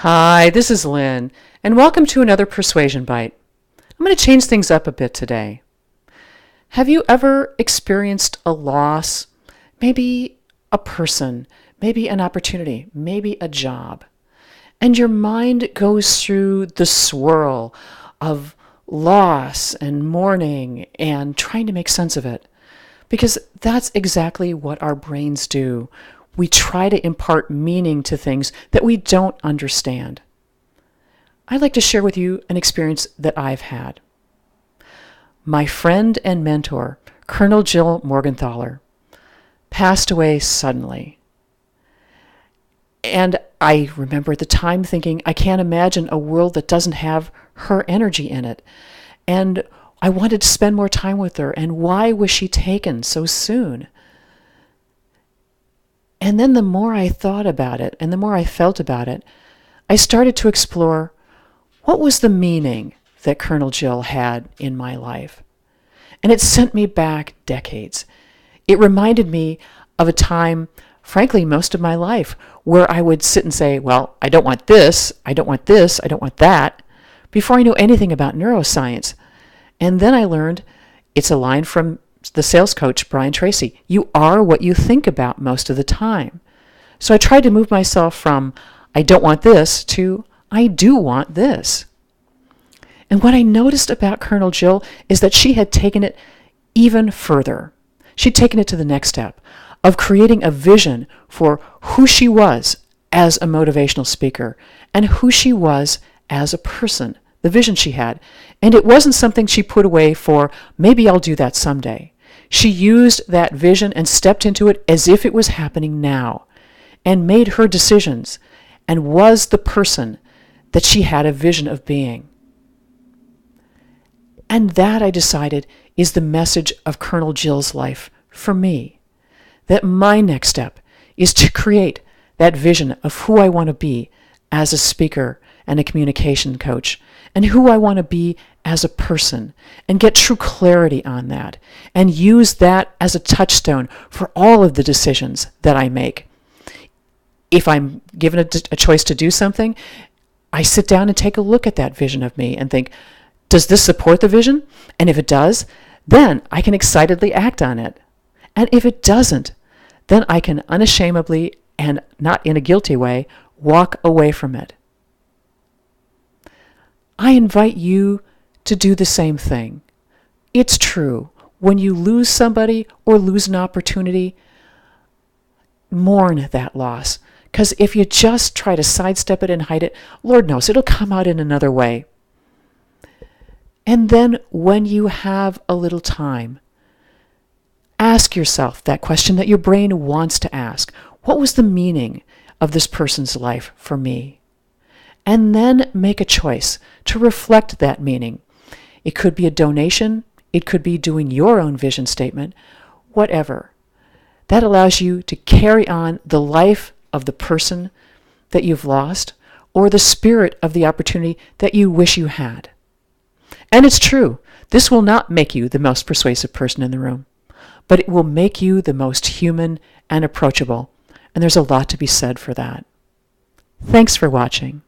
Hi, this is Lynn, and welcome to another Persuasion Byte. I'm going to change things up a bit today. Have you ever experienced a loss? Maybe a person, maybe an opportunity, maybe a job. And your mind goes through the swirl of loss and mourning and trying to make sense of it. Because that's exactly what our brains do. We try to impart meaning to things that we don't understand. I'd like to share with you an experience that I've had. My friend and mentor, Col.Jill Morgenthaler, passed away suddenly. And I remember at the time thinking, I can't imagine a world that doesn't have her energy in it. And I wanted to spend more time with her, and why was she taken so soon? And then the more I thought about it and the more I felt about it, I started to explore what was the meaning that Col.Jill had in my life. And it sent me back decades. It reminded me of a time, frankly, most of my life, where I would sit and say, well, I don't want this, I don't want this, I don't want that, before I knew anything about neuroscience. And then I learned, it's a line from the sales coach, Brian Tracy, you are what you think about most of the time. So I tried to move myself from, I don't want this, to, I do want this. And what I noticed about Col.Jill is that she had taken it even further. She'd taken it to the next step of creating a vision for who she was as a motivational speaker and who she was as a person, the vision she had. And it wasn't something she put away for, maybe I'll do that someday. She used that vision and stepped into it as if it was happening now and made her decisions and was the person that she had a vision of being. And that, I decided, is the message of Col.Jill's life for me. That my next step is to create that vision of who I want to be as a speaker and a communication coach, and who I want to be as a person, and get true clarity on that, and use that as a touchstone for all of the decisions that I make. If I'm given a choice to do something, I sit down and take a look at that vision of me and think, does this support the vision? And if it does, then I can excitedly act on it. And if it doesn't, then I can unashamedly, and not in a guilty way, walk away from it. I invite you to do the same thing. It's true. When you lose somebody or lose an opportunity, mourn that loss. Because if you just try to sidestep it and hide it, Lord knows it'll come out in another way. And then when you have a little time, ask yourself that question that your brain wants to ask. What was the meaning of this person's life for me? And then make a choice to reflect that meaning. It could be a donation. It could be doing your own vision statement, whatever. That allows you to carry on the life of the person that you've lost or the spirit of the opportunity that you wish you had. And it's true, this will not make you the most persuasive person in the room, but it will make you the most human and approachable. And there's a lot to be said for that. Thanks for watching.